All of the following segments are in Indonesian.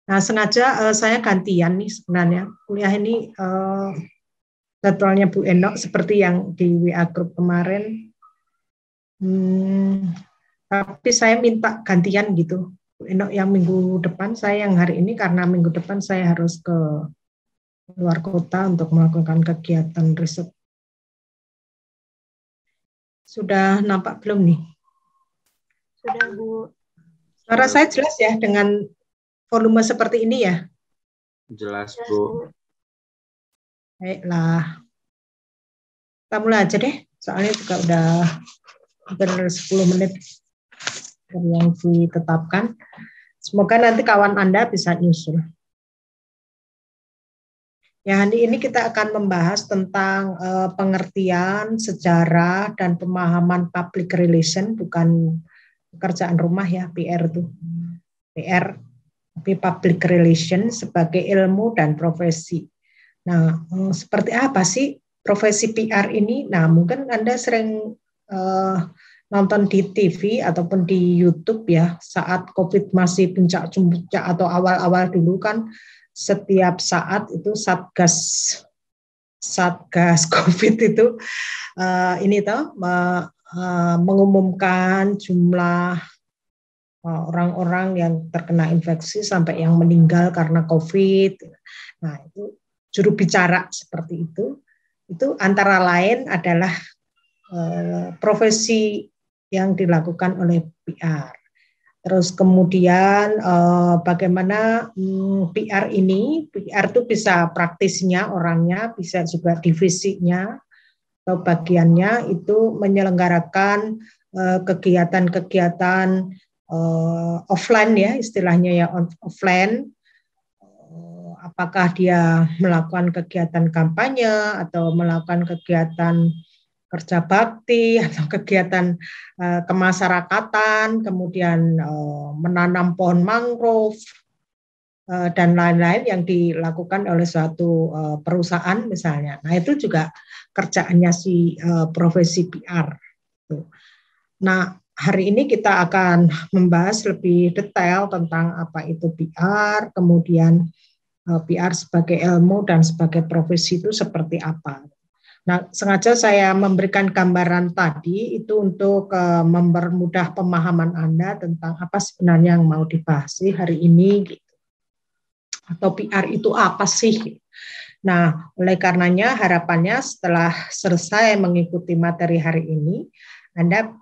Nah, sengaja saya gantian nih sebenarnya. Kuliah ini jadwalnya Bu Enok seperti yang di WA Group kemarin. Tapi saya minta gantian gitu. Bu Enok yang minggu depan, saya yang hari ini karena minggu depan saya harus ke luar kota untuk melakukan kegiatan riset. Sudah nampak belum nih? Sudah, Bu. Suara saya jelas ya dengan volume seperti ini ya? Jelas, Bu. Baiklah. Kita mulai aja deh, soalnya juga udah hampir 10 menit dari yang ditetapkan. Semoga nanti kawan Anda bisa nyusul. Ya, hari ini kita akan membahas tentang pengertian, sejarah, dan pemahaman public relation, bukan pekerjaan rumah ya, PR itu. PR, tapi public relation sebagai ilmu dan profesi. Nah, seperti apa sih profesi PR ini? Nah, mungkin Anda sering nonton di TV ataupun di YouTube ya, saat COVID masih puncak-puncak atau awal-awal dulu kan, setiap saat itu satgas COVID itu mengumumkan jumlah orang-orang yang terkena infeksi sampai yang meninggal karena COVID. Nah, itu juru bicara seperti itu antara lain adalah profesi yang dilakukan oleh PR. Terus kemudian bagaimana PR itu bisa praktisnya orangnya, bisa juga divisinya atau bagiannya itu menyelenggarakan kegiatan-kegiatan offline ya, istilahnya ya offline. Apakah dia melakukan kegiatan kampanye atau melakukan kegiatan kerja bakti atau kegiatan kemasyarakatan, kemudian menanam pohon mangrove dan lain-lain yang dilakukan oleh suatu perusahaan misalnya. Nah, itu juga kerjaannya si profesi PR. Nah, hari ini kita akan membahas lebih detail tentang apa itu PR, kemudian PR sebagai ilmu dan sebagai profesi itu seperti apa. Nah, sengaja saya memberikan gambaran tadi itu untuk mempermudah pemahaman Anda tentang apa sebenarnya yang mau dibahas hari ini, gitu. Atau PR itu apa sih? Nah, oleh karenanya harapannya setelah selesai mengikuti materi hari ini, Anda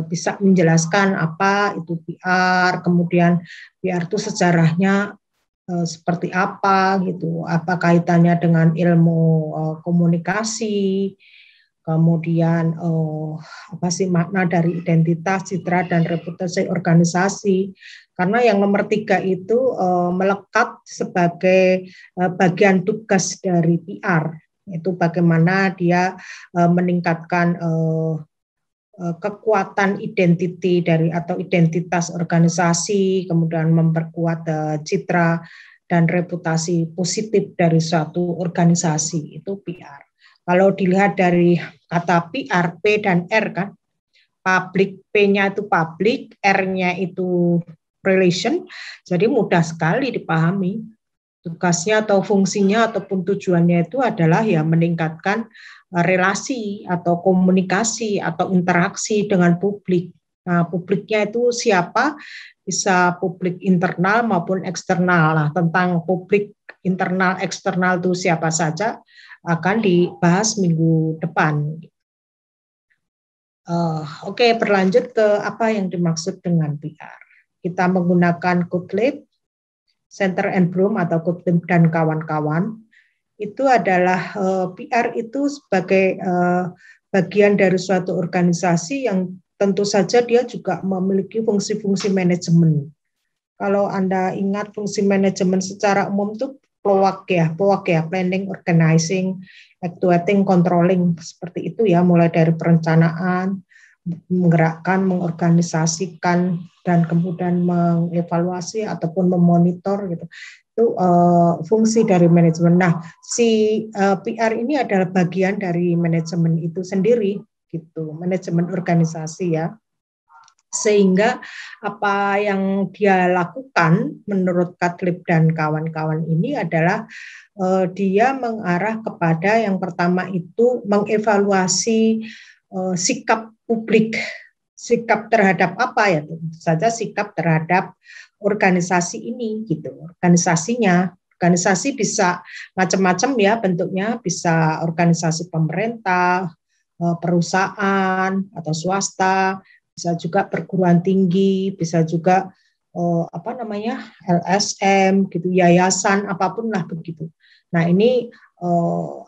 bisa menjelaskan apa itu PR, kemudian PR itu sejarahnya seperti apa gitu, apa kaitannya dengan ilmu komunikasi, kemudian apa sih makna dari identitas, citra dan reputasi organisasi. Karena yang nomor 3 itu melekat sebagai bagian tugas dari PR, itu bagaimana dia meningkatkan kekuatan identiti dari atau identitas organisasi, kemudian memperkuat citra dan reputasi positif dari suatu organisasi, itu PR. Kalau dilihat dari kata PR, P dan R kan, public, P-nya itu public, R-nya itu relation, jadi mudah sekali dipahami. Tugasnya atau fungsinya ataupun tujuannya itu adalah ya meningkatkan relasi atau komunikasi atau interaksi dengan publik. Nah, publiknya itu siapa? Bisa publik internal maupun eksternal. Nah, tentang publik internal eksternal itu siapa saja akan dibahas minggu depan. Oke, berlanjut ke apa yang dimaksud dengan PR. Kita menggunakan Quotelet, Center and Bloom atau Quotelet dan kawan-kawan. Itu adalah PR itu sebagai bagian dari suatu organisasi yang tentu saja dia juga memiliki fungsi-fungsi manajemen. Kalau Anda ingat fungsi manajemen secara umum itu POAK ya, planning, organizing, actuating, controlling, seperti itu ya, mulai dari perencanaan, menggerakkan, mengorganisasikan, dan kemudian mengevaluasi ataupun memonitor gitu. Itu fungsi dari manajemen. Nah, si PR ini adalah bagian dari manajemen itu sendiri gitu, manajemen organisasi ya. Sehingga apa yang dia lakukan menurut Katlib dan kawan-kawan ini adalah dia mengarah kepada yang pertama itu mengevaluasi sikap publik, sikap terhadap apa ya, tentu saja sikap terhadap organisasi ini gitu, organisasinya. Organisasi bisa macam-macam ya bentuknya, bisa organisasi pemerintah, perusahaan atau swasta, bisa juga perguruan tinggi, bisa juga apa namanya LSM gitu, yayasan apapun lah begitu. Nah ini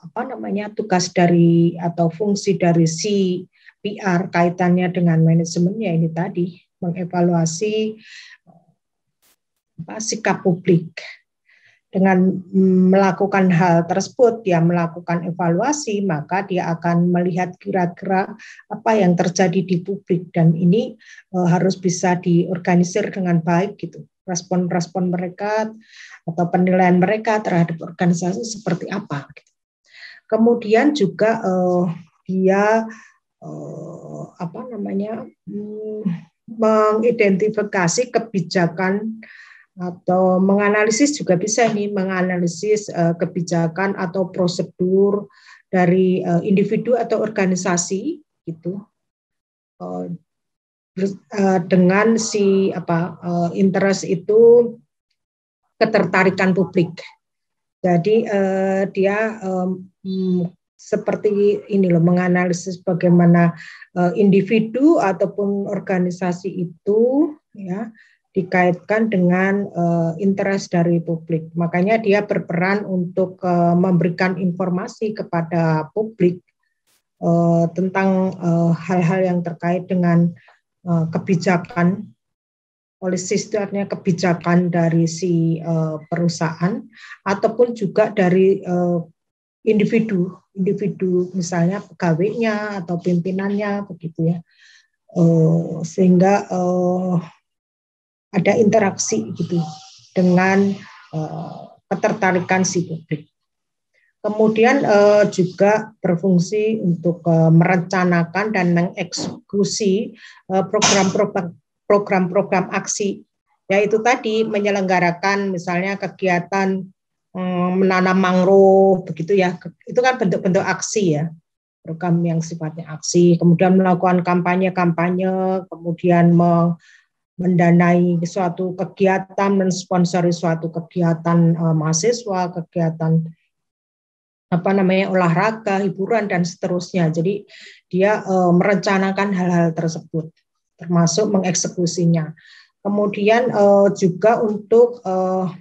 apa namanya tugas dari atau fungsi dari si PR kaitannya dengan manajemennya ini tadi mengevaluasi sikap publik. Dengan melakukan hal tersebut, dia melakukan evaluasi, maka dia akan melihat kira-kira apa yang terjadi di publik, dan ini harus bisa diorganisir dengan baik gitu. Respon-respon mereka atau penilaian mereka terhadap organisasi seperti apa. Gitu. Kemudian juga dia apa namanya mengidentifikasi kebijakan atau menganalisis juga bisa nih, menganalisis kebijakan atau prosedur dari individu atau organisasi gitu dengan si interest itu ketertarikan publik. Jadi dia seperti ini loh, menganalisis bagaimana individu ataupun organisasi itu ya dikaitkan dengan interest dari publik. Makanya dia berperan untuk memberikan informasi kepada publik tentang hal-hal yang terkait dengan kebijakan, policy itu artinya kebijakan dari si perusahaan ataupun juga dari individu misalnya pegawainya atau pimpinannya begitu ya, sehingga ada interaksi gitu dengan ketertarikan si publik. Kemudian juga berfungsi untuk merencanakan dan mengeksekusi program-program aksi. Yaitu tadi menyelenggarakan misalnya kegiatan menanam mangrove begitu ya. Itu kan bentuk-bentuk aksi ya. Program yang sifatnya aksi, kemudian melakukan kampanye-kampanye, kemudian mendanai suatu kegiatan, mensponsori suatu kegiatan mahasiswa, kegiatan olahraga, hiburan dan seterusnya. Jadi dia merencanakan hal-hal tersebut, termasuk mengeksekusinya. Kemudian juga untuk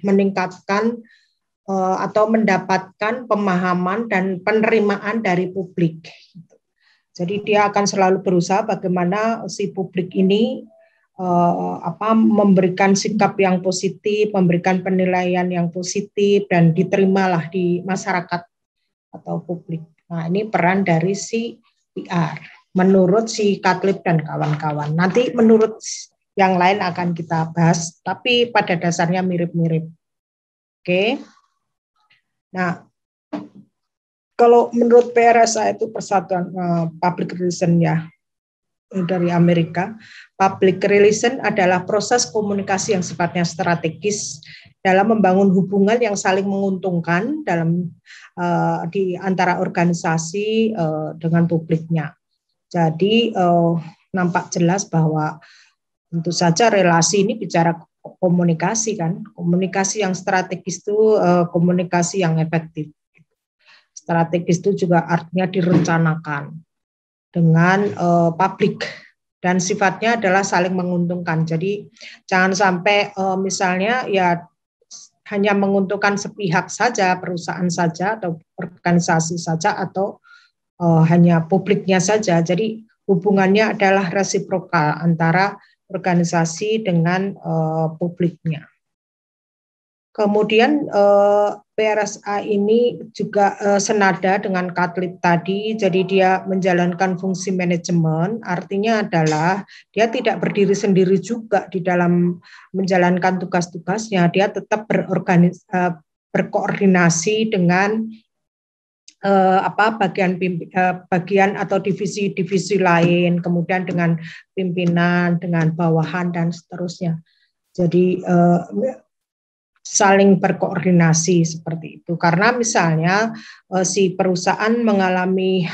meningkatkan atau mendapatkan pemahaman dan penerimaan dari publik. Jadi dia akan selalu berusaha bagaimana si publik ini memberikan sikap yang positif, memberikan penilaian yang positif dan diterimalah di masyarakat atau publik. Nah, ini peran dari si PR menurut si Katlib dan kawan-kawan. Nanti menurut yang lain akan kita bahas, tapi pada dasarnya mirip-mirip. Oke. Nah, kalau menurut PRSA itu Persatuan Public Relation ya, dari Amerika, public relation adalah proses komunikasi yang sifatnya strategis dalam membangun hubungan yang saling menguntungkan dalam di antara organisasi dengan publiknya. Jadi nampak jelas bahwa tentu saja relasi ini bicara komunikasi kan, komunikasi yang strategis itu komunikasi yang efektif. Strategis itu juga artinya direncanakan dengan publik dan sifatnya adalah saling menguntungkan. Jadi jangan sampai misalnya ya hanya menguntungkan sepihak saja, perusahaan saja atau organisasi saja atau hanya publiknya saja. Jadi hubungannya adalah resiprokal antara organisasi dengan publiknya. Kemudian PRSA ini juga senada dengan Katlib tadi, jadi dia menjalankan fungsi manajemen, artinya adalah dia tidak berdiri sendiri juga di dalam menjalankan tugas-tugasnya, dia tetap berkoordinasi dengan bagian atau divisi-divisi lain, kemudian dengan pimpinan, dengan bawahan dan seterusnya. Jadi saling berkoordinasi seperti itu. Karena misalnya si perusahaan mengalami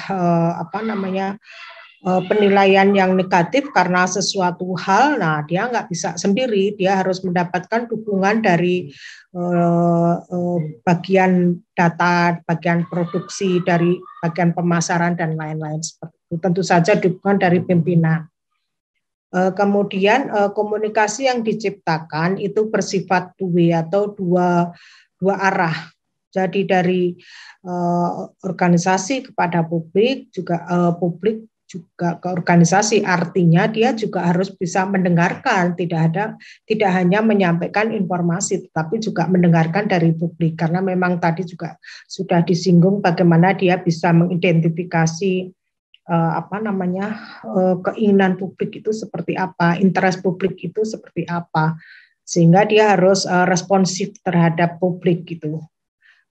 penilaian yang negatif karena sesuatu hal, nah dia nggak bisa sendiri, dia harus mendapatkan dukungan dari bagian data, bagian produksi, dari bagian pemasaran dan lain-lain seperti itu. Tentu saja dukungan dari pimpinan. Kemudian komunikasi yang diciptakan itu bersifat two-way atau dua arah. Jadi dari organisasi kepada publik, juga publik juga ke organisasi, artinya dia juga harus bisa mendengarkan, tidak hanya menyampaikan informasi, tetapi juga mendengarkan dari publik, karena memang tadi juga sudah disinggung bagaimana dia bisa mengidentifikasi keinginan publik itu seperti apa, interest publik itu seperti apa, sehingga dia harus responsif terhadap publik gitu.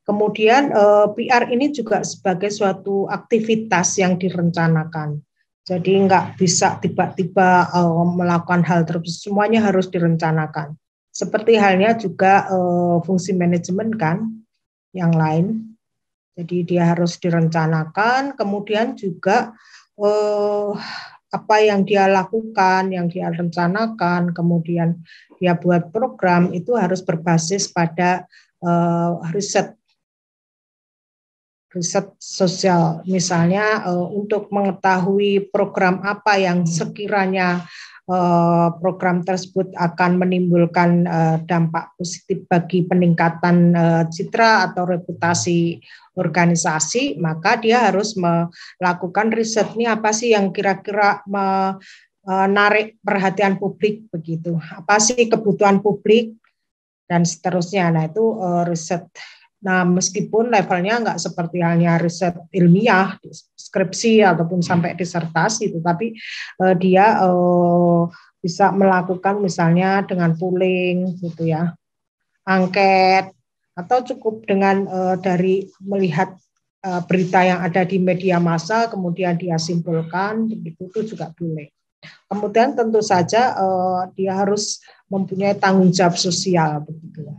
Kemudian PR ini juga sebagai suatu aktivitas yang direncanakan. Jadi nggak bisa tiba-tiba melakukan hal tersebut, semuanya harus direncanakan. Seperti halnya juga fungsi manajemen kan, yang lain. Jadi dia harus direncanakan, kemudian juga apa yang dia lakukan, yang dia rencanakan, kemudian dia buat program itu harus berbasis pada riset sosial. Misalnya untuk mengetahui program apa yang sekiranya program tersebut akan menimbulkan dampak positif bagi peningkatan citra atau reputasi organisasi, maka dia harus melakukan riset. Ini apa sih yang kira-kira menarik perhatian publik begitu? Apa sih kebutuhan publik dan seterusnya. Nah, itu riset. Nah, meskipun levelnya nggak seperti halnya riset ilmiah, skripsi ataupun sampai disertasi, tetapi dia bisa melakukan misalnya dengan pooling, gitu ya, angket, atau cukup dengan dari melihat berita yang ada di media massa, kemudian dia simpulkan, begitu itu juga boleh. Kemudian tentu saja dia harus mempunyai tanggung jawab sosial, begitu ya.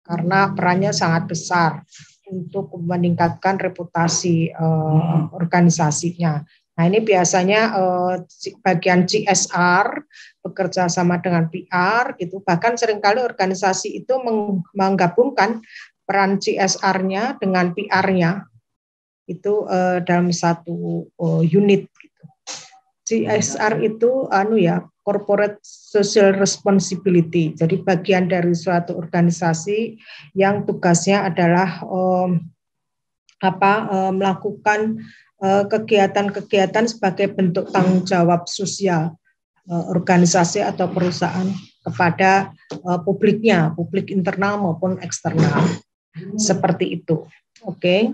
Karena perannya sangat besar untuk meningkatkan reputasi organisasinya. Nah, ini biasanya bagian CSR bekerja sama dengan PR gitu. Bahkan seringkali organisasi itu menggabungkan peran CSR-nya dengan PR-nya itu dalam satu unit gitu. CSR itu corporate social responsibility. Jadi bagian dari suatu organisasi yang tugasnya adalah melakukan kegiatan-kegiatan sebagai bentuk tanggung jawab sosial organisasi atau perusahaan kepada publiknya, publik internal maupun eksternal. Seperti itu. Oke.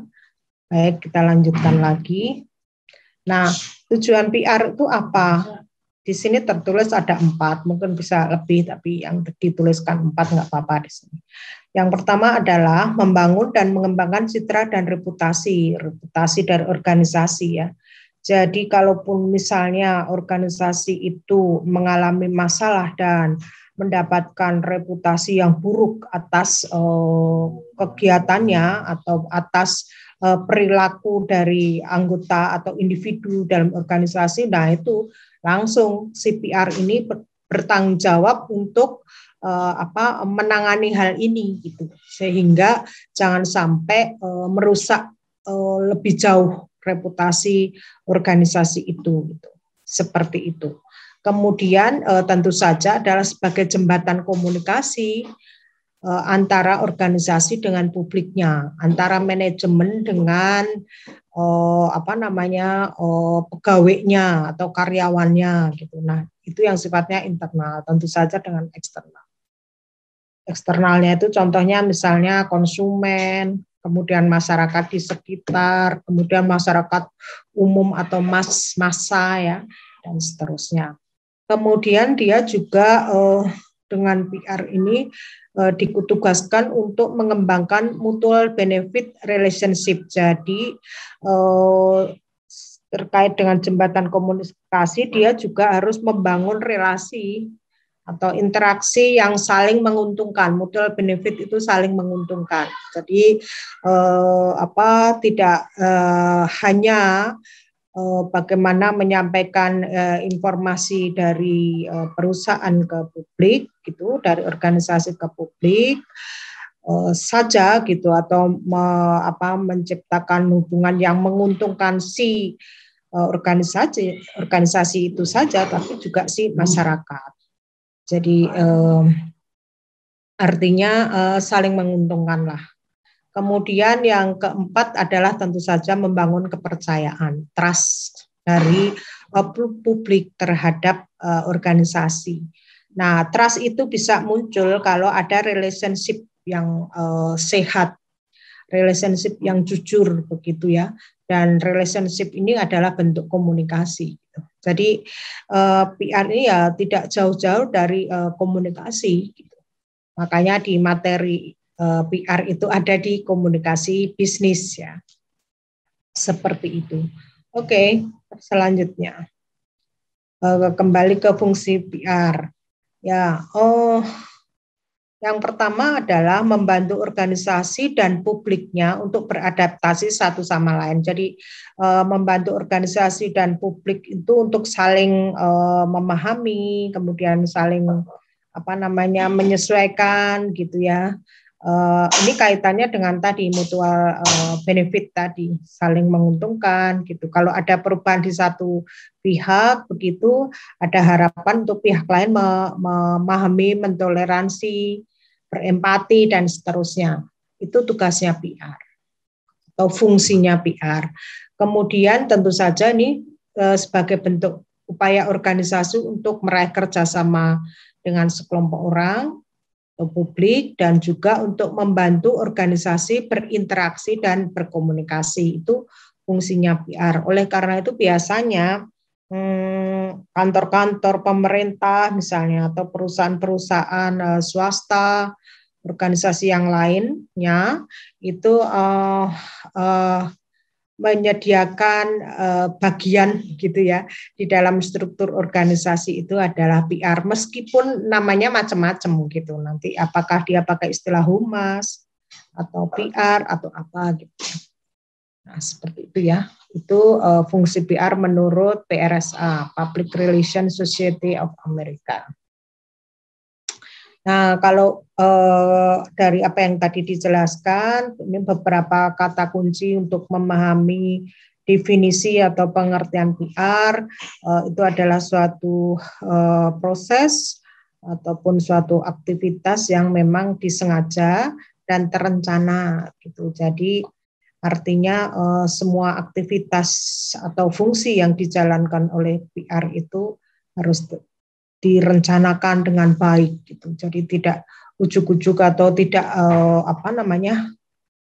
Baik, kita lanjutkan lagi. Nah, tujuan PR itu apa? Di sini tertulis ada 4, mungkin bisa lebih, tapi yang dituliskan 4 nggak apa-apa di sini. Yang pertama adalah membangun dan mengembangkan citra dan reputasi dari organisasi ya. Jadi kalaupun misalnya organisasi itu mengalami masalah dan mendapatkan reputasi yang buruk atas kegiatannya atau atas perilaku dari anggota atau individu dalam organisasi, nah itu langsung CPR ini bertanggung jawab untuk menangani hal ini gitu, sehingga jangan sampai merusak lebih jauh reputasi organisasi itu gitu. Seperti itu. Kemudian tentu saja adalah sebagai jembatan komunikasi antara organisasi dengan publiknya, antara manajemen dengan pegawainya atau karyawannya gitu. Nah, itu yang sifatnya internal, tentu saja dengan eksternal. Eksternalnya itu contohnya misalnya konsumen, kemudian masyarakat di sekitar, kemudian masyarakat umum atau massa ya, dan seterusnya. Kemudian dia juga dengan PR ini ditugaskan untuk mengembangkan mutual benefit relationship. Jadi terkait dengan jembatan komunikasi, dia juga harus membangun relasi atau interaksi yang saling menguntungkan. Mutual benefit itu saling menguntungkan. Jadi tidak hanya bagaimana menyampaikan informasi dari perusahaan ke publik gitu, dari organisasi ke publik saja gitu, atau menciptakan hubungan yang menguntungkan si organisasi itu saja, tapi juga si masyarakat. Jadi artinya saling menguntungkan lah. Kemudian yang keempat adalah tentu saja membangun kepercayaan, trust dari publik terhadap organisasi. Nah, trust itu bisa muncul kalau ada relationship yang sehat, relationship yang jujur begitu ya. Dan relationship ini adalah bentuk komunikasi. Jadi PR ini ya tidak jauh-jauh dari komunikasi. Makanya di materi PR itu ada di komunikasi bisnis ya. Seperti itu. Oke, selanjutnya. Kembali ke fungsi PR. Ya, yang pertama adalah membantu organisasi dan publiknya untuk beradaptasi satu sama lain. Jadi membantu organisasi dan publik itu untuk saling memahami, kemudian saling menyesuaikan gitu ya. Ini kaitannya dengan tadi mutual benefit tadi, saling menguntungkan gitu. Kalau ada perubahan di satu pihak begitu, ada harapan untuk pihak lain memahami, mentoleransi, berempati dan seterusnya. Itu tugasnya PR atau fungsinya PR. Kemudian tentu saja ini sebagai bentuk upaya organisasi untuk meraih kerjasama dengan sekelompok orang atau publik, dan juga untuk membantu organisasi berinteraksi dan berkomunikasi. Itu fungsinya PR. Oleh karena itu biasanya kantor-kantor pemerintah misalnya atau perusahaan-perusahaan swasta, organisasi yang lainnya itu menyediakan bagian gitu ya di dalam struktur organisasi itu adalah PR, meskipun namanya macam-macam gitu. Nanti apakah dia pakai istilah humas atau PR atau apa gitu. Nah, seperti itu ya. Itu fungsi PR menurut PRSA, Public Relations Society of America. Nah, kalau dari apa yang tadi dijelaskan, ini beberapa kata kunci untuk memahami definisi atau pengertian PR. Itu adalah suatu proses ataupun suatu aktivitas yang memang disengaja dan terencana gitu. Jadi artinya semua aktivitas atau fungsi yang dijalankan oleh PR itu harus direncanakan dengan baik gitu. Jadi tidak ujuk-ujuk atau tidak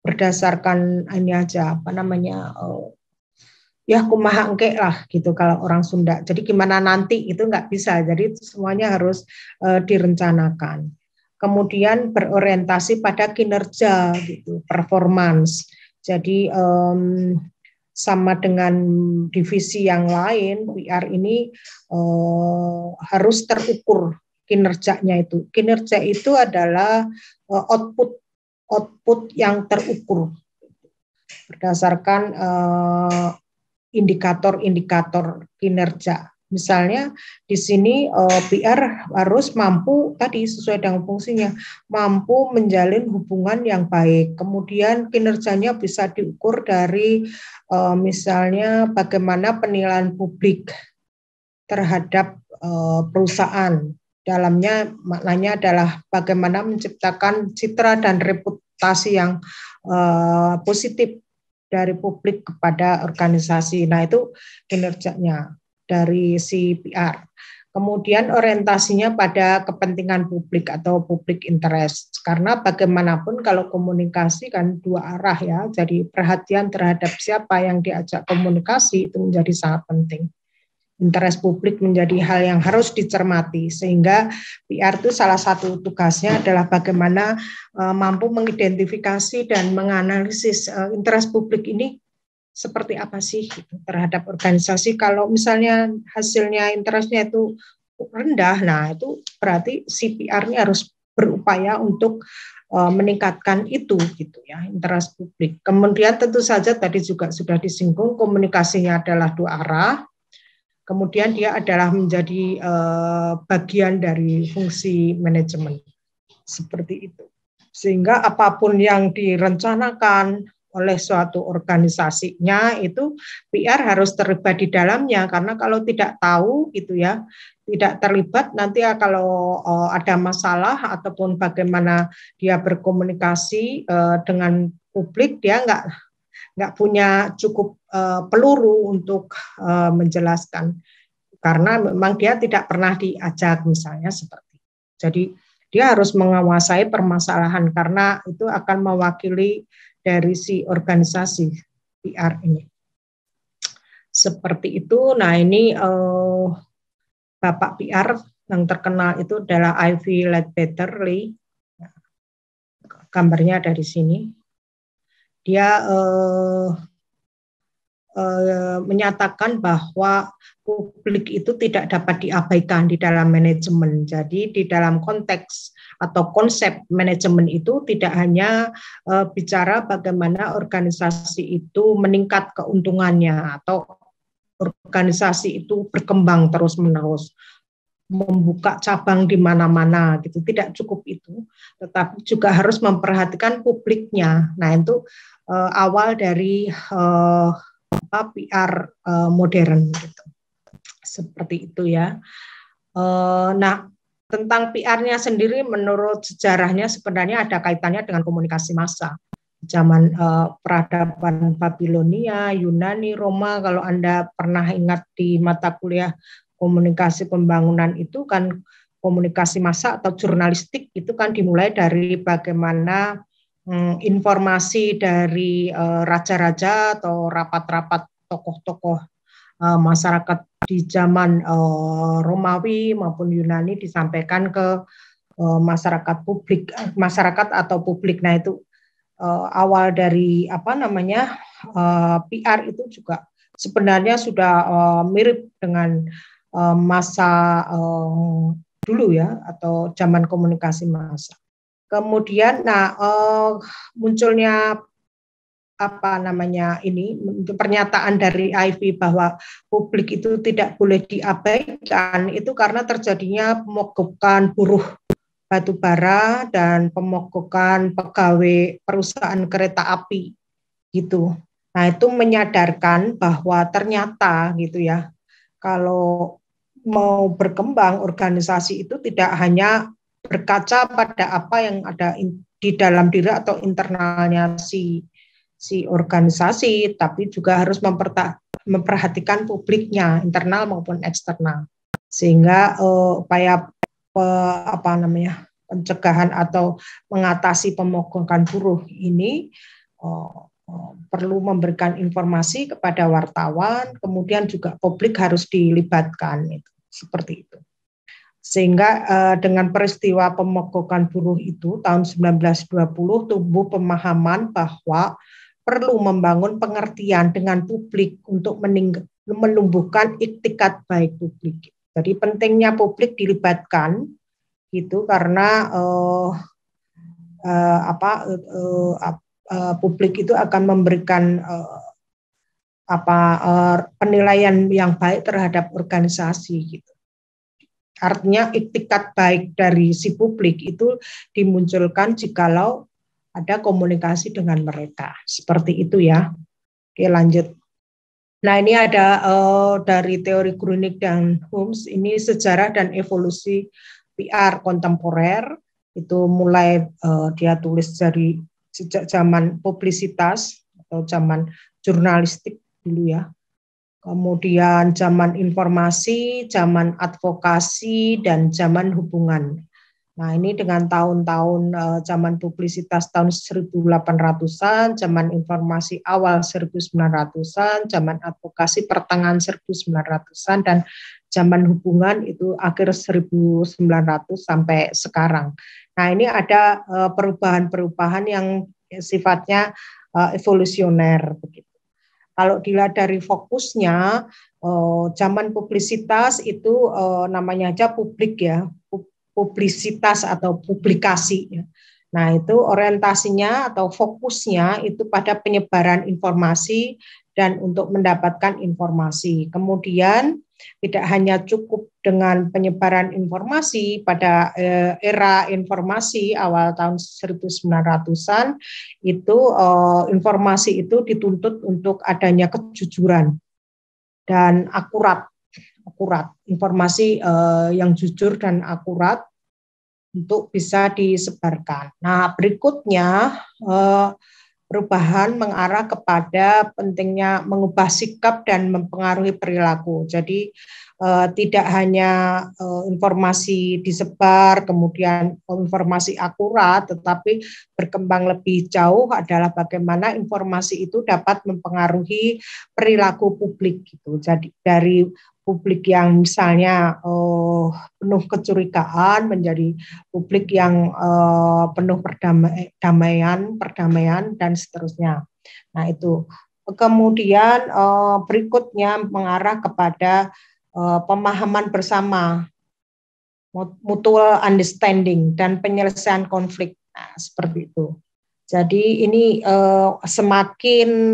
berdasarkan ini aja ya kumaha engke lah gitu kalau orang Sunda. Jadi gimana nanti itu nggak bisa. Jadi semuanya harus direncanakan. Kemudian berorientasi pada kinerja gitu, performance. Jadi sama dengan divisi yang lain, PR ini harus terukur kinerjanya itu. Kinerja itu adalah output yang terukur berdasarkan indikator-indikator kinerja. Misalnya di sini PR harus mampu tadi sesuai dengan fungsinya, mampu menjalin hubungan yang baik. Kemudian kinerjanya bisa diukur dari misalnya bagaimana penilaian publik terhadap perusahaan. Dalamnya maknanya adalah bagaimana menciptakan citra dan reputasi yang positif dari publik kepada organisasi. Nah, itu kinerjanya dari si PR. Kemudian orientasinya pada kepentingan publik atau public interest. Karena bagaimanapun kalau komunikasi kan dua arah ya. Jadi perhatian terhadap siapa yang diajak komunikasi itu menjadi sangat penting. Interest publik menjadi hal yang harus dicermati, sehingga PR itu salah satu tugasnya adalah bagaimana mampu mengidentifikasi dan menganalisis interest publik ini seperti apa sih gitu, terhadap organisasi. Kalau misalnya hasilnya interestnya itu rendah, nah itu berarti si PR-nya harus berupaya untuk meningkatkan itu gitu ya, interest publik. Kemudian tentu saja tadi juga sudah disinggung, komunikasinya adalah dua arah. Kemudian dia adalah menjadi bagian dari fungsi manajemen seperti itu. Sehingga apapun yang direncanakan oleh suatu organisasinya itu PR harus terlibat di dalamnya, karena kalau tidak tahu gitu ya, tidak terlibat nanti ya kalau ada masalah ataupun bagaimana dia berkomunikasi dengan publik, dia nggak punya cukup peluru untuk menjelaskan, karena memang dia tidak pernah diajak misalnya seperti itu. Jadi dia harus menguasai permasalahan karena itu akan mewakili dari si organisasi PR ini. Seperti itu. Nah ini Bapak PR yang terkenal itu adalah Ivy Ledbetter-Lee. Gambarnya dari sini. Dia menyatakan bahwa publik itu tidak dapat diabaikan di dalam manajemen. Jadi di dalam konteks atau konsep manajemen itu tidak hanya bicara bagaimana organisasi itu meningkat keuntungannya atau organisasi itu berkembang terus-menerus, membuka cabang di mana-mana gitu, tidak cukup itu, tetapi juga harus memperhatikan publiknya. Nah itu awal dari PR modern gitu. Seperti itu ya. Nah, tentang PR-nya sendiri menurut sejarahnya sebenarnya ada kaitannya dengan komunikasi massa. Zaman peradaban Babilonia, Yunani, Roma, kalau Anda pernah ingat di mata kuliah komunikasi pembangunan itu kan komunikasi massa atau jurnalistik itu kan dimulai dari bagaimana informasi dari raja-raja atau rapat-rapat tokoh-tokoh masyarakat di zaman Romawi maupun Yunani disampaikan ke masyarakat publik, masyarakat atau publik. Nah itu awal dari PR itu juga sebenarnya sudah mirip dengan masa dulu ya, atau zaman komunikasi massa. Kemudian, munculnya pernyataan dari Ivy bahwa publik itu tidak boleh diabaikan itu karena terjadinya pemogokan buruh batubara dan pemogokan pegawai perusahaan kereta api gitu. Nah itu menyadarkan bahwa ternyata gitu ya, kalau mau berkembang organisasi itu tidak hanya berkaca pada apa yang ada di dalam diri atau internalnya si organisasi, tapi juga harus memperhatikan publiknya, internal maupun eksternal, sehingga upaya pencegahan atau mengatasi pemogokan buruh ini perlu memberikan informasi kepada wartawan, kemudian juga publik harus dilibatkan, seperti itu. Sehingga dengan peristiwa pemogokan buruh itu tahun 1920 tumbuh pemahaman bahwa perlu membangun pengertian dengan publik untuk menumbuhkan iktikat baik publik. Jadi pentingnya publik dilibatkan gitu karena publik itu akan memberikan penilaian yang baik terhadap organisasi gitu. Artinya iktikat baik dari si publik itu dimunculkan jikalau ada komunikasi dengan mereka. Seperti itu ya. Oke, lanjut. Nah ini ada dari teori Grunig dan Holmes, ini sejarah dan evolusi PR kontemporer. Itu mulai dia tulis dari sejak zaman publisitas atau zaman jurnalistik dulu ya. Kemudian zaman informasi, zaman advokasi, dan zaman hubungan. Nah, ini dengan tahun-tahun zaman publisitas tahun 1800-an, zaman informasi awal 1900-an, zaman advokasi pertengahan 1900-an, dan zaman hubungan itu akhir 1900 sampai sekarang. Nah, ini ada perubahan-perubahan yang sifatnya evolusioner begitu. Kalau dilihat dari fokusnya, zaman publisitas itu namanya aja publik ya, publisitas atau publikasi. Nah, itu orientasinya atau fokusnya itu pada penyebaran informasi dan untuk mendapatkan informasi. Kemudian tidak hanya cukup dengan penyebaran informasi pada era informasi awal tahun 1900-an, itu informasi itu dituntut untuk adanya kejujuran dan akurat informasi yang jujur dan akurat untuk bisa disebarkan. Nah, berikutnya perubahan mengarah kepada pentingnya mengubah sikap dan mempengaruhi perilaku. Jadi tidak hanya informasi disebar, kemudian informasi akurat, tetapi berkembang lebih jauh adalah bagaimana informasi itu dapat mempengaruhi perilaku publik gitu. Jadi dari publik yang misalnya penuh kecurigaan menjadi publik yang penuh perdamaian dan seterusnya. Nah, itu. Kemudian berikutnya mengarah kepada pemahaman bersama, mutual understanding dan penyelesaian konflik. Nah, seperti itu. Jadi ini semakin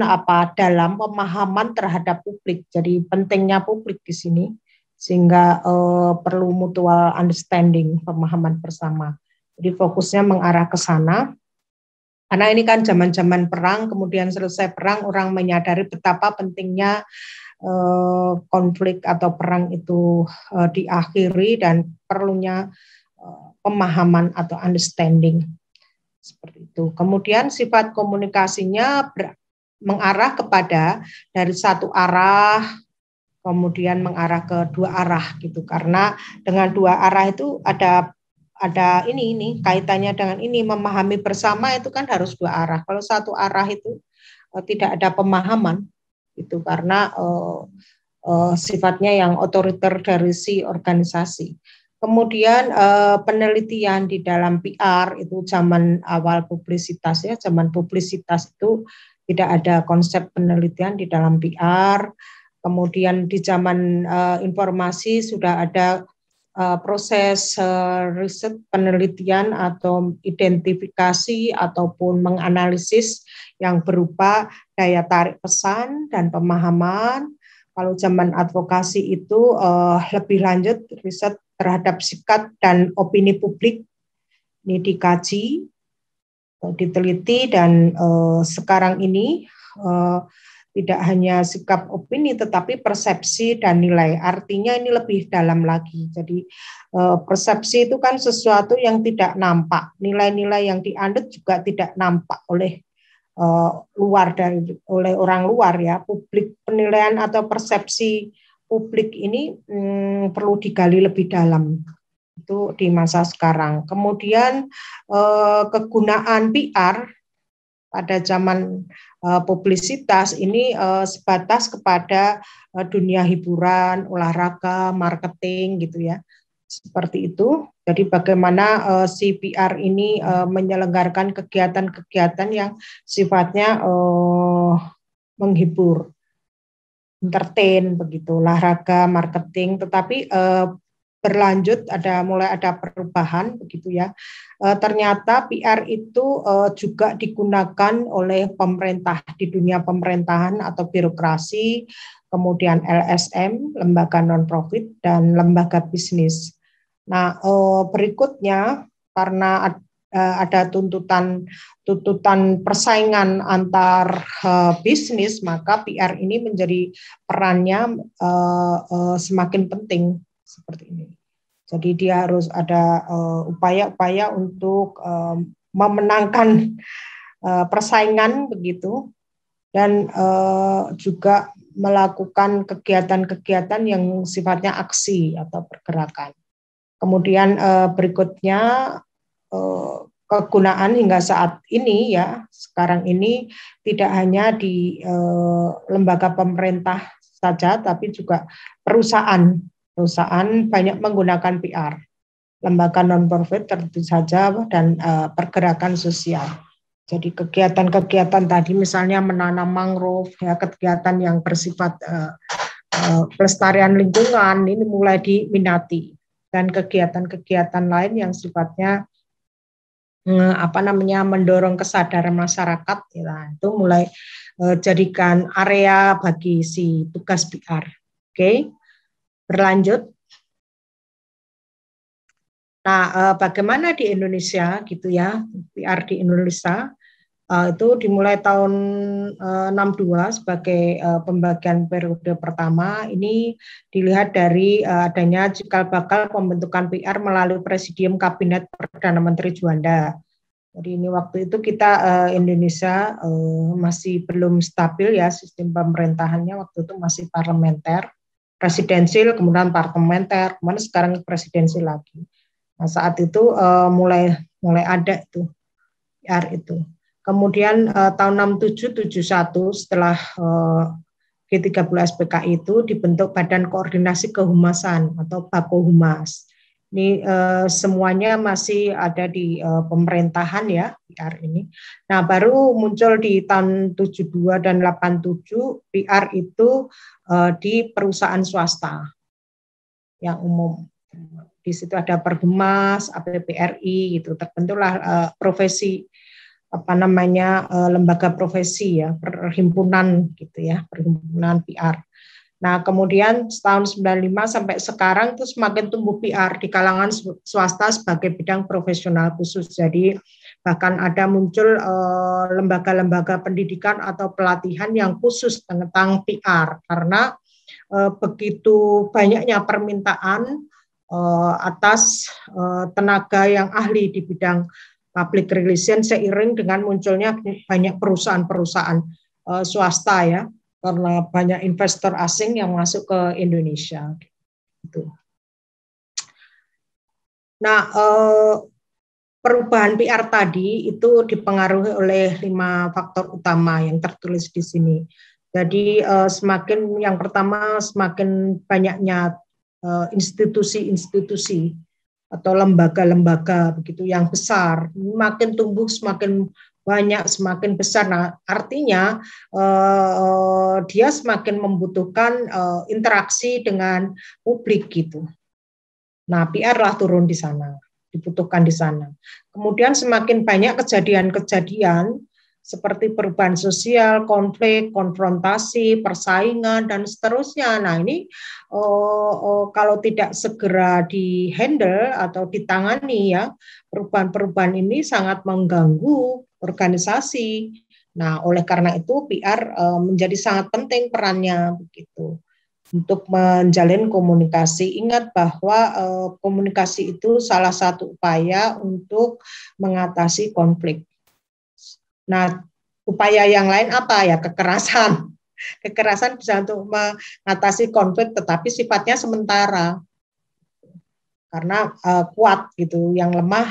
dalam pemahaman terhadap publik. Jadi pentingnya publik di sini sehingga perlu mutual understanding, pemahaman bersama. Jadi fokusnya mengarah ke sana. Karena ini kan zaman-zaman perang, kemudian selesai perang orang menyadari betapa pentingnya konflik atau perang itu diakhiri dan perlunya pemahaman atau understanding. Seperti itu. Kemudian sifat komunikasinya mengarah kepada dari satu arah, kemudian mengarah ke dua arah gitu. Karena dengan dua arah itu ada ini kaitannya dengan ini, memahami bersama itu kan harus dua arah. Kalau satu arah itu tidak ada pemahaman itu karena sifatnya yang otoriter dari si organisasi. Kemudian penelitian di dalam PR itu zaman awal publisitas ya, zaman publisitas itu tidak ada konsep penelitian di dalam PR. Kemudian di zaman informasi sudah ada proses riset penelitian atau identifikasi ataupun menganalisis yang berupa daya tarik pesan dan pemahaman. Kalau zaman advokasi itu lebih lanjut riset terhadap sikap dan opini publik ini dikaji, diteliti dan sekarang ini tidak hanya sikap opini tetapi persepsi dan nilai. Artinya ini lebih dalam lagi. Jadi persepsi itu kan sesuatu yang tidak nampak. Nilai-nilai yang dianut juga tidak nampak oleh oleh orang luar ya. Publik, penilaian atau persepsi publik ini perlu digali lebih dalam itu di masa sekarang. Kemudian kegunaan PR pada zaman publisitas ini sebatas kepada dunia hiburan, olahraga, marketing gitu ya. Seperti itu. Jadi bagaimana si PR ini menyelenggarakan kegiatan-kegiatan yang sifatnya menghibur, entertain begitu, olahraga, marketing, tetapi berlanjut mulai ada perubahan begitu ya. Ternyata PR itu juga digunakan oleh pemerintah di dunia pemerintahan atau birokrasi, kemudian LSM, lembaga non-profit dan lembaga bisnis. Nah, berikutnya karena ada tuntutan persaingan antar bisnis, maka PR ini menjadi perannya semakin penting seperti ini. Jadi dia harus ada upaya-upaya untuk memenangkan persaingan begitu dan juga melakukan kegiatan-kegiatan yang sifatnya aksi atau pergerakan. Kemudian berikutnya kegunaan hingga saat ini ya, sekarang ini tidak hanya di lembaga pemerintah saja, tapi juga perusahaan banyak menggunakan PR, lembaga non-profit tentu saja, dan pergerakan sosial. Jadi kegiatan-kegiatan tadi misalnya menanam mangrove, ya, kegiatan yang bersifat pelestarian lingkungan ini mulai diminati, dan kegiatan-kegiatan lain yang sifatnya mendorong kesadaran masyarakat, ya, itu mulai jadikan area bagi si tugas PR. Oke, berlanjut. Nah, bagaimana di Indonesia gitu ya, PR di Indonesia itu dimulai tahun 62 sebagai pembagian periode pertama. Ini dilihat dari adanya cikal bakal pembentukan PR melalui Presidium Kabinet Perdana Menteri Juanda. Jadi ini waktu itu kita Indonesia masih belum stabil ya sistem pemerintahannya, waktu itu masih parlementer, presidensil, kemudian parlementer, kemudian sekarang presidensil lagi. Nah, saat itu mulai ada itu PR itu. Kemudian tahun 67-71 setelah G30 SPKI itu dibentuk Badan Koordinasi Kehumasan atau Bakohumas. Ini semuanya masih ada di pemerintahan ya, PR ini. Nah, baru muncul di tahun 72 dan 87 PR itu di perusahaan swasta yang umum. Di situ ada Perhumas, APPRI gitu, terbentuklah profesi lembaga profesi ya, perhimpunan gitu ya, perhimpunan PR. Nah, kemudian tahun 95 sampai sekarang itu semakin tumbuh PR di kalangan swasta sebagai bidang profesional khusus. Jadi bahkan ada muncul lembaga-lembaga pendidikan atau pelatihan yang khusus tentang PR karena begitu banyaknya permintaan atas tenaga yang ahli di bidang public relations seiring dengan munculnya banyak perusahaan-perusahaan swasta ya, karena banyak investor asing yang masuk ke Indonesia. Gitu. Nah, perubahan PR tadi itu dipengaruhi oleh 5 faktor utama yang tertulis di sini. Jadi yang pertama semakin banyaknya institusi-institusi atau lembaga-lembaga begitu yang besar, makin tumbuh semakin banyak, semakin besar. Nah, artinya dia semakin membutuhkan interaksi dengan publik gitu. Nah, PR lah turun di sana, dibutuhkan di sana. Kemudian semakin banyak kejadian-kejadian seperti perubahan sosial, konflik, konfrontasi, persaingan, dan seterusnya. Nah, ini kalau tidak segera di-handle atau ditangani ya, perubahan-perubahan ini sangat mengganggu organisasi. Nah, oleh karena itu PR menjadi sangat penting perannya begitu untuk menjalin komunikasi. Ingat bahwa komunikasi itu salah satu upaya untuk mengatasi konflik. Nah, upaya yang lain apa ya? Kekerasan. Kekerasan bisa untuk mengatasi konflik, tetapi sifatnya sementara. Karena kuat gitu, yang lemah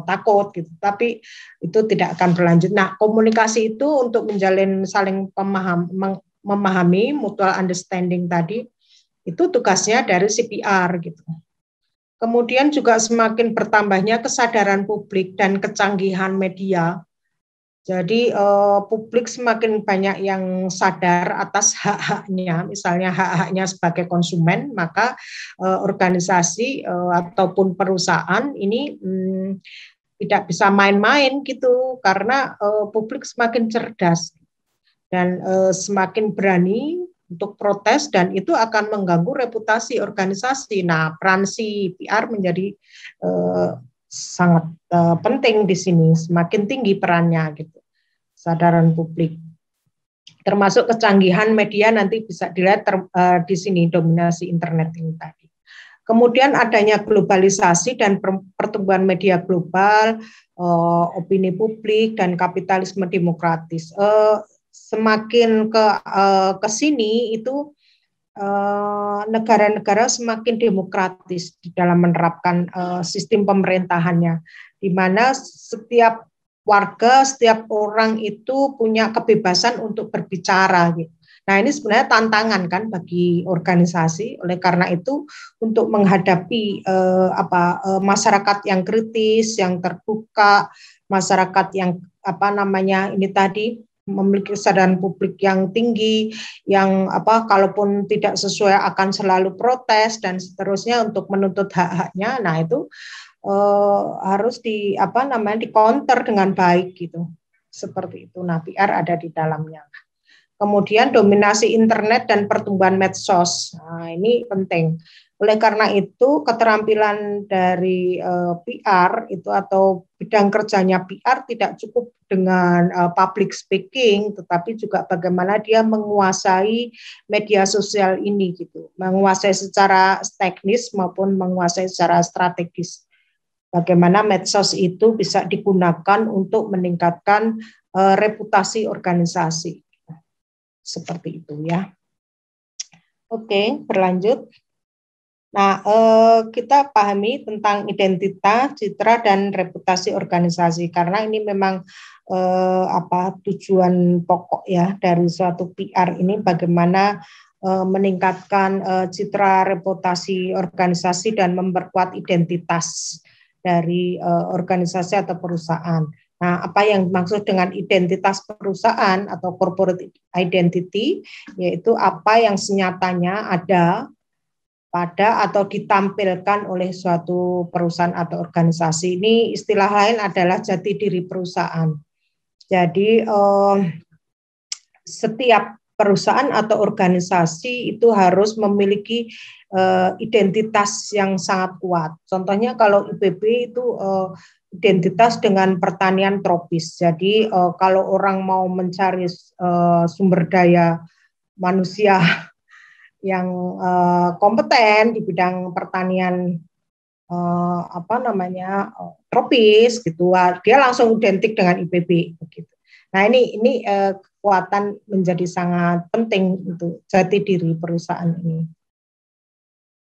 takut gitu. Tapi itu tidak akan berlanjut. Nah, komunikasi itu untuk menjalin saling memahami, mutual understanding tadi, itu tugasnya dari CPR gitu. Kemudian juga semakin bertambahnya kesadaran publik dan kecanggihan media. Jadi publik semakin banyak yang sadar atas hak-haknya, misalnya hak-haknya sebagai konsumen, maka organisasi ataupun perusahaan ini tidak bisa main-main gitu, karena publik semakin cerdas dan semakin berani untuk protes, dan itu akan mengganggu reputasi organisasi. Nah, peran si PR menjadi sangat penting di sini, semakin tinggi perannya gitu, kesadaran publik. Termasuk kecanggihan media nanti bisa dilihat di sini, dominasi internet ini tadi. Kemudian adanya globalisasi dan pertumbuhan media global, opini publik dan kapitalisme demokratis. Semakin ke sini itu negara-negara semakin demokratis di dalam menerapkan sistem pemerintahannya, di mana setiap warga, setiap orang itu punya kebebasan untuk berbicara gitu. Nah, ini sebenarnya tantangan kan bagi organisasi. Oleh karena itu, untuk menghadapi masyarakat yang kritis, yang terbuka, masyarakat yang ini tadi memiliki kesadaran publik yang tinggi, yang kalaupun tidak sesuai akan selalu protes dan seterusnya untuk menuntut hak-haknya. Nah, itu harus di counter dengan baik gitu. Seperti itu. Nah, PR ada di dalamnya. Kemudian dominasi internet dan pertumbuhan medsos. Nah, ini penting. Oleh karena itu, keterampilan dari PR itu atau bidang kerjanya PR tidak cukup dengan public speaking, tetapi juga bagaimana dia menguasai media sosial ini gitu, menguasai secara teknis maupun menguasai secara strategis. Bagaimana medsos itu bisa digunakan untuk meningkatkan reputasi organisasi. Seperti itu ya. Oke, berlanjut. Nah, kita pahami tentang identitas, citra, dan reputasi organisasi karena ini memang tujuan pokok ya dari suatu PR ini, bagaimana meningkatkan citra, reputasi organisasi dan memperkuat identitas dari organisasi atau perusahaan. Nah, apa yang dimaksud dengan identitas perusahaan atau corporate identity, yaitu apa yang senyatanya ada pada atau ditampilkan oleh suatu perusahaan atau organisasi. Ini istilah lain adalah jati diri perusahaan. Jadi setiap perusahaan atau organisasi itu harus memiliki identitas yang sangat kuat. Contohnya kalau IPB itu identitas dengan pertanian tropis. Jadi kalau orang mau mencari sumber daya manusia yang kompeten di bidang pertanian tropis gitu, dia langsung identik dengan IPB begitu. Nah, ini kekuatan menjadi sangat penting untuk jati diri perusahaan ini.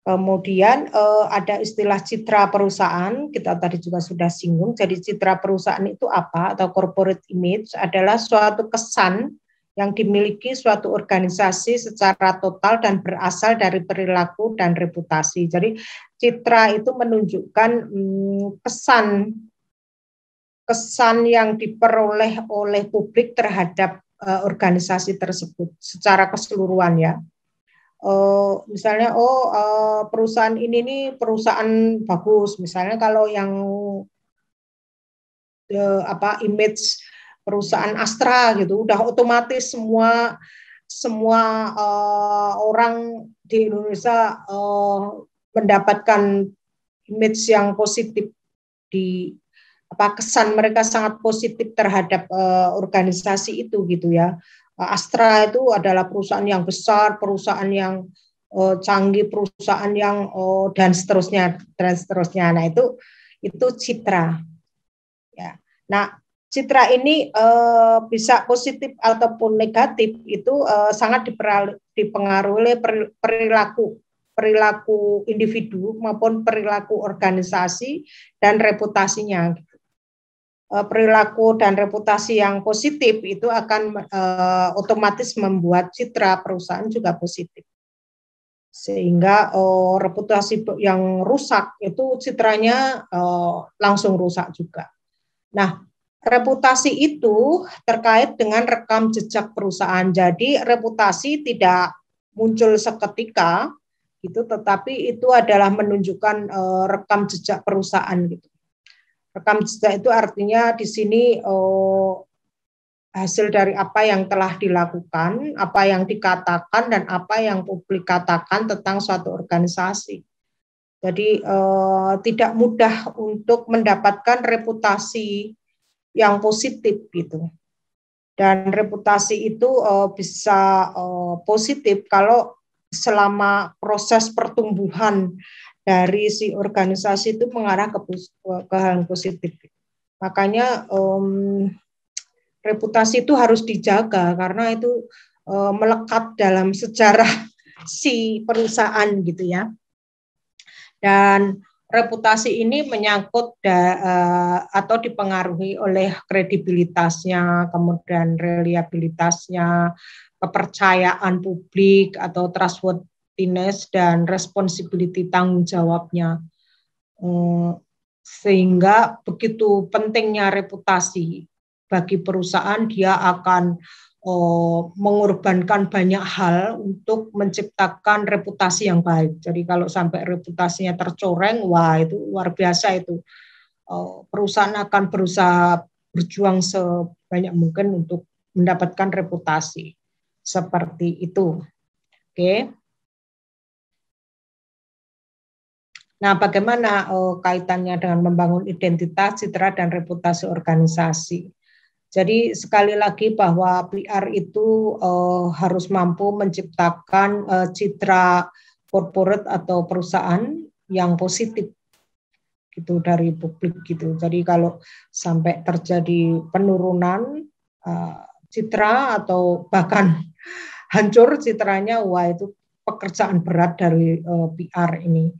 Kemudian ada istilah citra perusahaan, kita tadi juga sudah singgung. Jadi citra perusahaan itu apa? Atau corporate image adalah suatu kesan yang dimiliki suatu organisasi secara total dan berasal dari perilaku dan reputasi. Jadi citra itu menunjukkan kesan yang diperoleh oleh publik terhadap organisasi tersebut secara keseluruhan ya. Misalnya perusahaan ini nih perusahaan bagus, misalnya kalau yang image perusahaan Astra gitu udah otomatis semua orang di Indonesia mendapatkan image yang positif, di kesan mereka sangat positif terhadap organisasi itu gitu ya. Astra itu adalah perusahaan yang besar, perusahaan yang canggih, perusahaan yang dan seterusnya. Nah, itu citra. Ya. Nah, citra ini bisa positif ataupun negatif, itu sangat dipengaruhi oleh perilaku individu maupun perilaku organisasi dan reputasinya. Perilaku dan reputasi yang positif itu akan otomatis membuat citra perusahaan juga positif. Sehingga reputasi yang rusak itu citranya langsung rusak juga. Nah, reputasi itu terkait dengan rekam jejak perusahaan. Jadi reputasi tidak muncul seketika gitu, tetapi itu adalah menunjukkan rekam jejak perusahaan gitu. Rekam jejak itu artinya di sini hasil dari apa yang telah dilakukan, apa yang dikatakan, dan apa yang publik katakan tentang suatu organisasi. Jadi tidak mudah untuk mendapatkan reputasi yang positif gitu. Dan reputasi itu bisa positif kalau selama proses pertumbuhan dari si organisasi itu mengarah ke hal yang positif. Makanya reputasi itu harus dijaga karena itu melekat dalam sejarah si perusahaan gitu ya. Dan reputasi ini menyangkut atau dipengaruhi oleh kredibilitasnya, kemudian reliabilitasnya, kepercayaan publik atau trustworthiness dan responsibility tanggung jawabnya. Sehingga begitu pentingnya reputasi bagi perusahaan, dia akan mengorbankan banyak hal untuk menciptakan reputasi yang baik. Jadi kalau sampai reputasinya tercoreng, wah itu luar biasa itu. Perusahaan akan berusaha berjuang sebanyak mungkin untuk mendapatkan reputasi seperti itu. Oke. Nah, bagaimana kaitannya dengan membangun identitas, citra, dan reputasi organisasi? Jadi sekali lagi bahwa PR itu harus mampu menciptakan citra corporate atau perusahaan yang positif gitu dari publik gitu. Jadi kalau sampai terjadi penurunan citra atau bahkan hancur citranya, wah itu pekerjaan berat dari PR ini.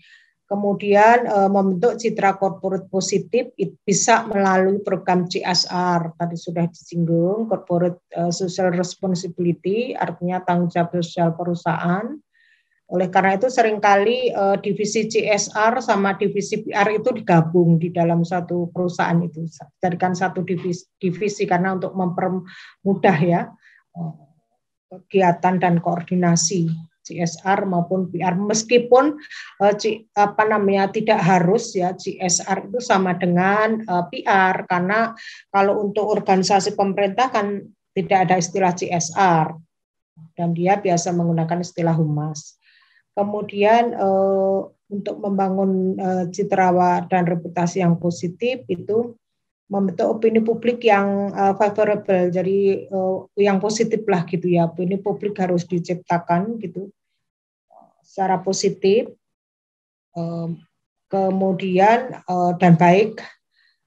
Kemudian membentuk citra corporate positif bisa melalui program CSR, tadi sudah disinggung, corporate social responsibility, artinya tanggung jawab sosial perusahaan. Oleh karena itu seringkali divisi CSR sama divisi PR itu digabung di dalam satu perusahaan itu, jadikan satu divisi karena untuk mempermudah ya kegiatan dan koordinasi CSR maupun PR, meskipun tidak harus ya CSR itu sama dengan PR, karena kalau untuk organisasi pemerintah kan tidak ada istilah CSR dan dia biasa menggunakan istilah humas. Kemudian untuk membangun citra dan reputasi yang positif itu membentuk opini publik yang favorable, jadi yang positif lah gitu ya. Opini publik harus diciptakan gitu secara positif, kemudian dan baik.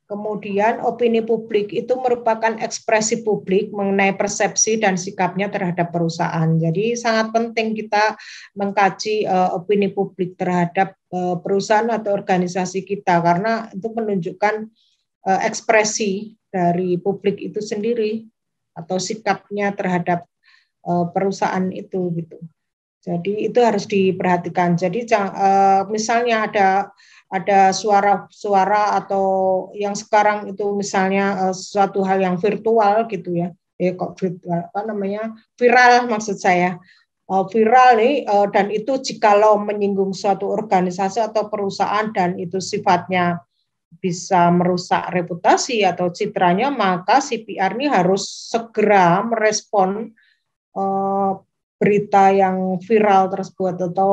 Kemudian opini publik itu merupakan ekspresi publik mengenai persepsi dan sikapnya terhadap perusahaan. Jadi sangat penting kita mengkaji opini publik terhadap perusahaan atau organisasi kita, karena itu menunjukkan ekspresi dari publik itu sendiri atau sikapnya terhadap perusahaan itu gitu. Jadi itu harus diperhatikan. Jadi misalnya ada suara-suara atau yang sekarang itu misalnya suatu hal yang virtual gitu ya. Kok virtual viral maksud saya. Viral nih dan itu jikalau menyinggung suatu organisasi atau perusahaan dan itu sifatnya bisa merusak reputasi atau citranya, maka si PR ini harus segera merespon berita yang viral tersebut atau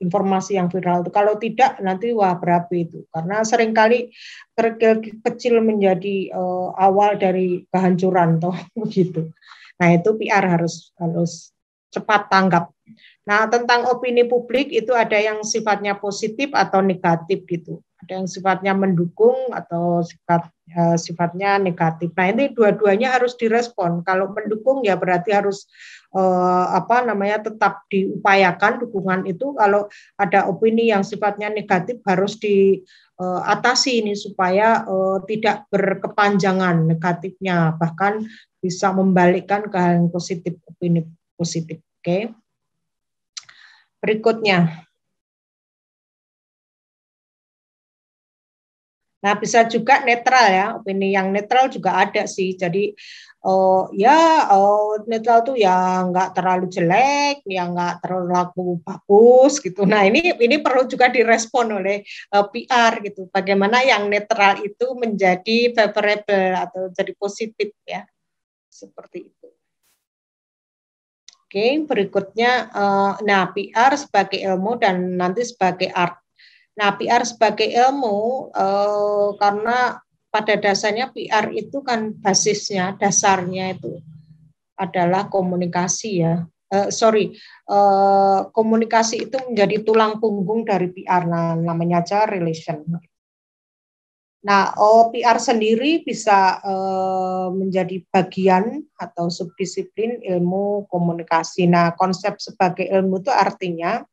informasi yang viral itu. Kalau tidak nanti wah berapi itu, karena seringkali kerikil kecil menjadi awal dari kehancuran toh begitu. Nah itu PR harus cepat tanggap. Nah tentang opini publik itu ada yang sifatnya positif atau negatif gitu. Ada yang sifatnya mendukung atau sifatnya negatif. Nah ini dua-duanya harus direspon. Kalau mendukung ya berarti harus tetap diupayakan dukungan itu. Kalau ada opini yang sifatnya negatif harus diatasi ini supaya tidak berkepanjangan negatifnya, bahkan bisa membalikkan ke hal yang positif, opini positif. Oke. Berikutnya. Nah, bisa juga netral ya, opini yang netral juga ada sih. Jadi netral tuh ya nggak terlalu jelek, ya nggak terlalu bagus gitu. Nah, ini perlu juga direspon oleh PR gitu. Bagaimana yang netral itu menjadi favorable atau jadi positif ya, seperti itu. Oke, berikutnya, PR sebagai ilmu dan nanti sebagai art. Nah, PR sebagai ilmu karena pada dasarnya PR itu kan dasarnya itu adalah komunikasi ya. Komunikasi itu menjadi tulang punggung dari PR, namanya aja relation. Nah, PR sendiri bisa menjadi bagian atau subdisiplin ilmu komunikasi. Nah, konsep sebagai ilmu itu artinya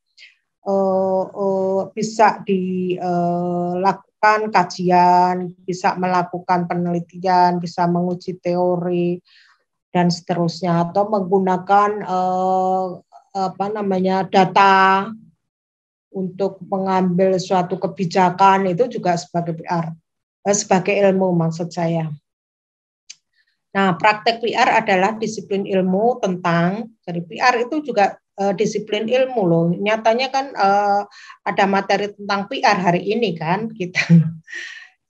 bisa dilakukan kajian, bisa melakukan penelitian, bisa menguji teori dan seterusnya, atau menggunakan data untuk mengambil suatu kebijakan, itu juga sebagai PR, sebagai ilmu maksud saya. Nah, praktek PR adalah disiplin ilmu tentang, jadi PR itu juga disiplin ilmu loh. Nyatanya kan ada materi tentang PR hari ini kan kita.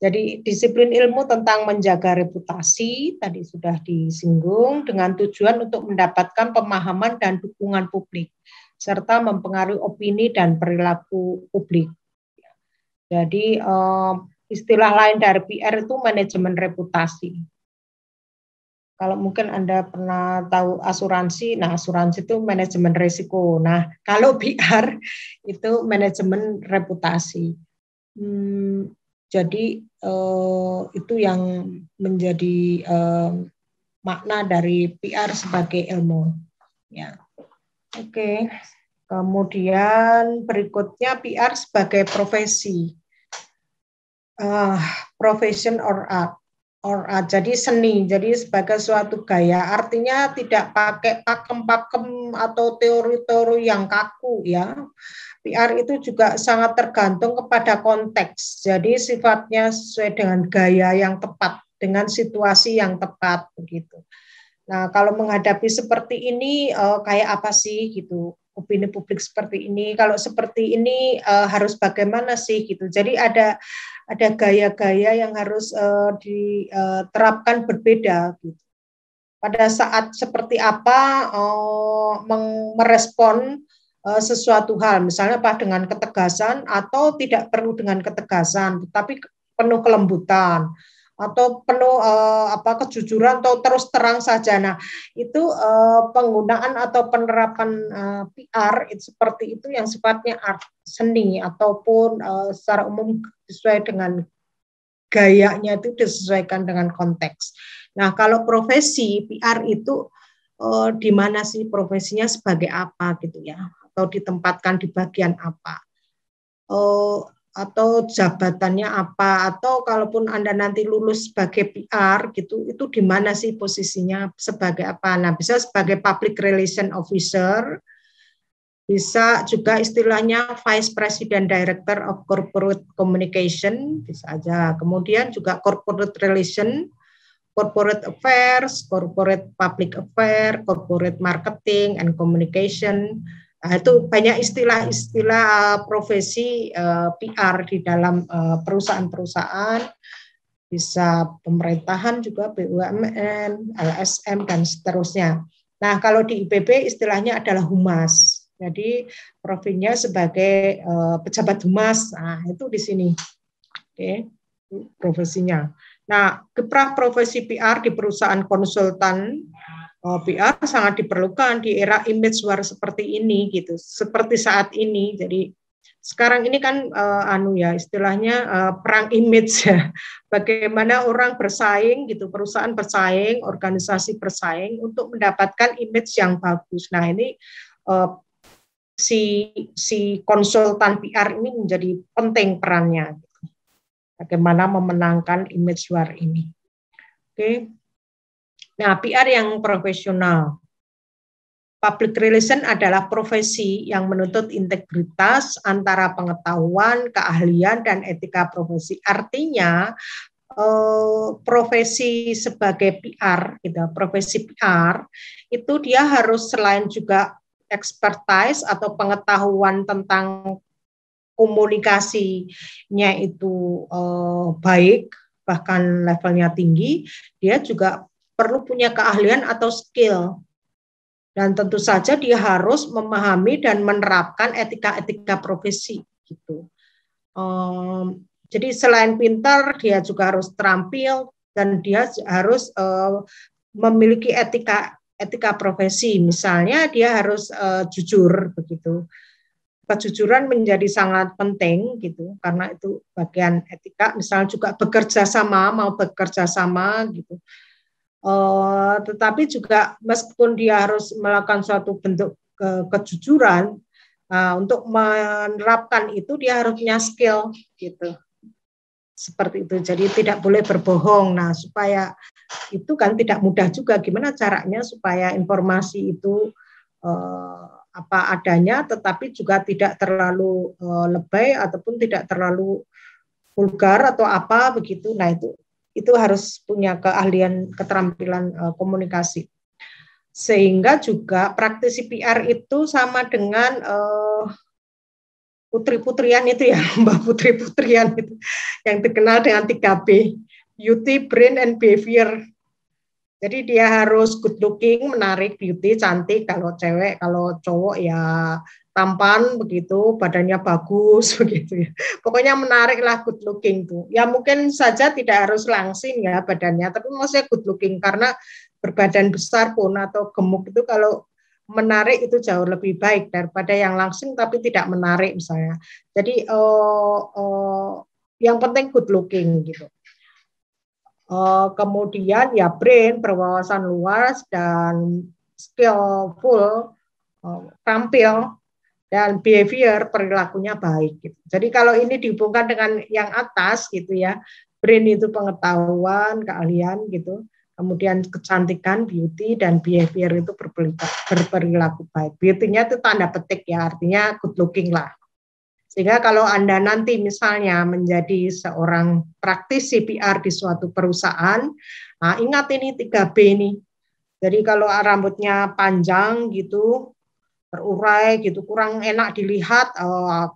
Jadi disiplin ilmu tentang menjaga reputasi tadi sudah disinggung dengan tujuan untuk mendapatkan pemahaman dan dukungan publik serta mempengaruhi opini dan perilaku publik. Jadi istilah lain dari PR itu manajemen reputasi. Kalau mungkin Anda pernah tahu asuransi, nah asuransi itu manajemen risiko. Nah, kalau PR itu manajemen reputasi. Jadi itu yang menjadi makna dari PR sebagai ilmu. Ya, oke. Kemudian berikutnya PR sebagai profesi, profession or art. Jadi seni, jadi sebagai suatu gaya, artinya tidak pakai pakem-pakem atau teori-teori yang kaku ya. PR itu juga sangat tergantung kepada konteks, jadi sifatnya sesuai dengan gaya yang tepat, dengan situasi yang tepat begitu. Nah, kalau menghadapi seperti ini kayak apa sih gitu, opini publik seperti ini, kalau seperti ini harus bagaimana sih gitu. Jadi ada gaya-gaya yang harus diterapkan berbeda gitu. Pada saat seperti apa merespon sesuatu hal, misalnya apa dengan ketegasan atau tidak perlu dengan ketegasan, tetapi penuh kelembutan atau penuh kejujuran atau terus terang saja. Nah, itu penggunaan atau penerapan PR itu seperti itu yang sifatnya art, seni, ataupun secara umum sesuai dengan gayanya itu disesuaikan dengan konteks. Nah, kalau profesi PR itu di mana sih profesinya sebagai apa gitu ya, atau ditempatkan di bagian apa, atau jabatannya apa, atau kalaupun Anda nanti lulus sebagai PR gitu, itu di mana sih posisinya sebagai apa? Nah, bisa sebagai public relation officer, bisa juga istilahnya Vice President Director of Corporate Communication, bisa aja. Kemudian juga Corporate Relation, Corporate Affairs, Corporate Public Affairs, Corporate Marketing and Communication. Nah, itu banyak istilah-istilah profesi PR di dalam perusahaan-perusahaan, bisa pemerintahan juga, BUMN, LSM, dan seterusnya. Nah, kalau di IPB istilahnya adalah humas. Jadi profilnya sebagai pejabat humas. Nah, itu di sini. Oke, profesinya. Nah, kiprah profesi PR di perusahaan konsultan PR sangat diperlukan di era image war seperti ini gitu, seperti saat ini. Jadi sekarang ini kan istilahnya perang image ya. Bagaimana orang bersaing gitu, perusahaan bersaing, organisasi bersaing untuk mendapatkan image yang bagus. Nah, ini si konsultan PR ini menjadi penting perannya. Bagaimana memenangkan image war ini. Oke. Nah, PR yang profesional. Public relation adalah profesi yang menuntut integritas antara pengetahuan, keahlian, dan etika profesi. Artinya, profesi sebagai PR, gitu, profesi PR, itu dia harus selain juga expertise atau pengetahuan tentang komunikasinya itu baik, bahkan levelnya tinggi, dia juga perlu punya keahlian atau skill. Dan tentu saja dia harus memahami dan menerapkan etika-etika profesi gitu. Jadi selain pintar, dia juga harus terampil dan dia harus memiliki etika profesi. Misalnya dia harus jujur begitu. kejujuran menjadi sangat penting gitu, karena itu bagian etika. Misalnya juga bekerja sama gitu. Tetapi juga meskipun dia harus melakukan suatu bentuk kejujuran, untuk menerapkan itu dia harus punya skill gitu. Seperti itu. Jadi tidak boleh berbohong. Nah, supaya itu kan tidak mudah juga. Gimana caranya supaya informasi itu apa adanya, tetapi juga tidak terlalu lebay ataupun tidak terlalu vulgar atau apa begitu. Nah, itu harus punya keahlian, keterampilan komunikasi. Sehingga juga praktisi PR itu sama dengan putri-putrian itu ya, Mbak Putri-putrian itu yang dikenal dengan 3B, beauty, brain, and behavior. Jadi dia harus good looking, menarik, beauty, cantik kalau cewek, kalau cowok ya tampan begitu, badannya bagus begitu ya. Pokoknya menarik lah, good looking tuh. Ya mungkin saja tidak harus langsing ya badannya, tapi maksudnya good looking, karena berbadan besar pun atau gemuk itu kalau menarik itu jauh lebih baik daripada yang langsing tapi tidak menarik misalnya. Jadi yang penting good looking gitu. Kemudian ya brain, berwawasan luas dan skillful, tampil, dan behavior, perilakunya baik gitu. Jadi kalau ini dihubungkan dengan yang atas gitu ya, brain itu pengetahuan, keahlian gitu, kemudian kecantikan, beauty, dan behavior itu berperilaku baik. Beauty-nya itu tanda petik ya, artinya good looking lah. Sehingga kalau Anda nanti misalnya menjadi seorang praktisi PR di suatu perusahaan, nah ingat ini 3B ini. Jadi kalau rambutnya panjang gitu, terurai gitu, kurang enak dilihat,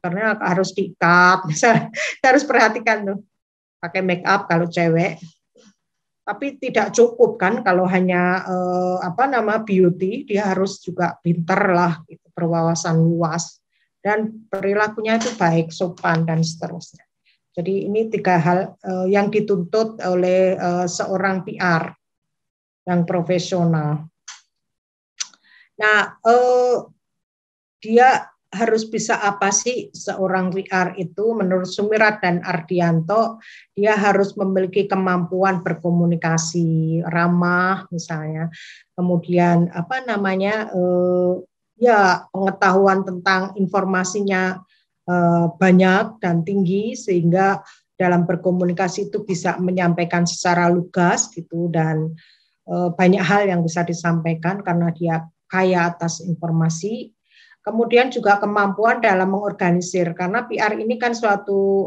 karena harus diikat. Misalnya, harus perhatikan tuh, pakai make up kalau cewek. Tapi tidak cukup kan kalau hanya beauty, dia harus juga pinter lah, gitu, berwawasan luas. Dan perilakunya itu baik, sopan, dan seterusnya. Jadi ini 3 hal yang dituntut oleh seorang PR yang profesional. Nah, dia harus bisa apa sih seorang PR itu? Menurut Sumirat dan Ardianto, dia harus memiliki kemampuan berkomunikasi ramah misalnya, kemudian ya pengetahuan tentang informasinya banyak dan tinggi, sehingga dalam berkomunikasi itu bisa menyampaikan secara lugas gitu, dan banyak hal yang bisa disampaikan karena dia kaya atas informasi. Kemudian juga kemampuan dalam mengorganisir, karena PR ini kan suatu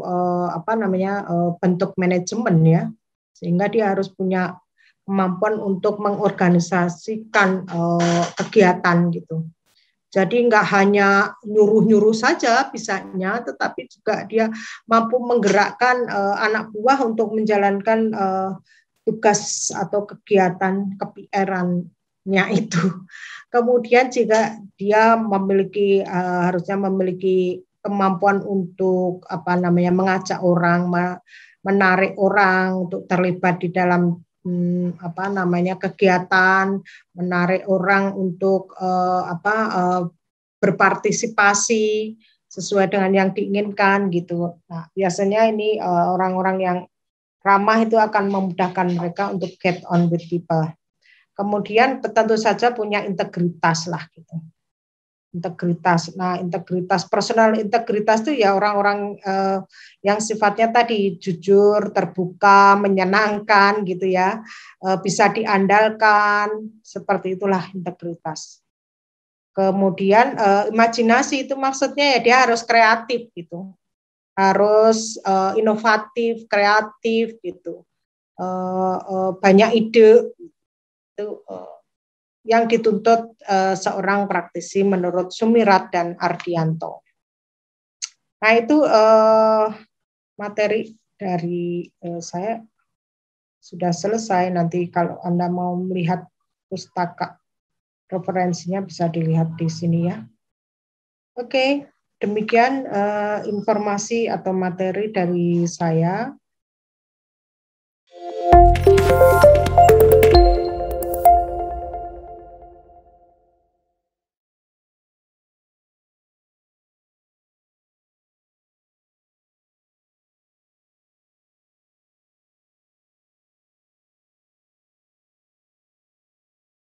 bentuk manajemen ya, sehingga dia harus punya kemampuan untuk mengorganisasikan kegiatan gitu. Jadi nggak hanya nyuruh-nyuruh saja bisanya, tetapi juga dia mampu menggerakkan anak buah untuk menjalankan tugas atau kegiatan ke-PR-annya itu. Kemudian jika dia harusnya memiliki kemampuan untuk mengajak orang, menarik orang untuk terlibat di dalam kegiatan, menarik orang untuk berpartisipasi sesuai dengan yang diinginkan gitu. Nah, biasanya ini orang-orang yang ramah itu akan memudahkan mereka untuk get on with people. Kemudian tentu saja punya integritas lah gitu. Integritas. Nah, integritas, personal integritas itu ya orang-orang yang sifatnya tadi jujur, terbuka, menyenangkan gitu ya, bisa diandalkan, seperti itulah integritas. Kemudian imajinasi itu maksudnya ya dia harus kreatif gitu, harus inovatif, kreatif gitu, banyak ide itu. Yang dituntut seorang praktisi menurut Sumirat dan Ardianto. Nah itu materi dari saya sudah selesai. Nanti kalau Anda mau melihat pustaka referensinya bisa dilihat di sini ya. Oke, demikian informasi atau materi dari saya.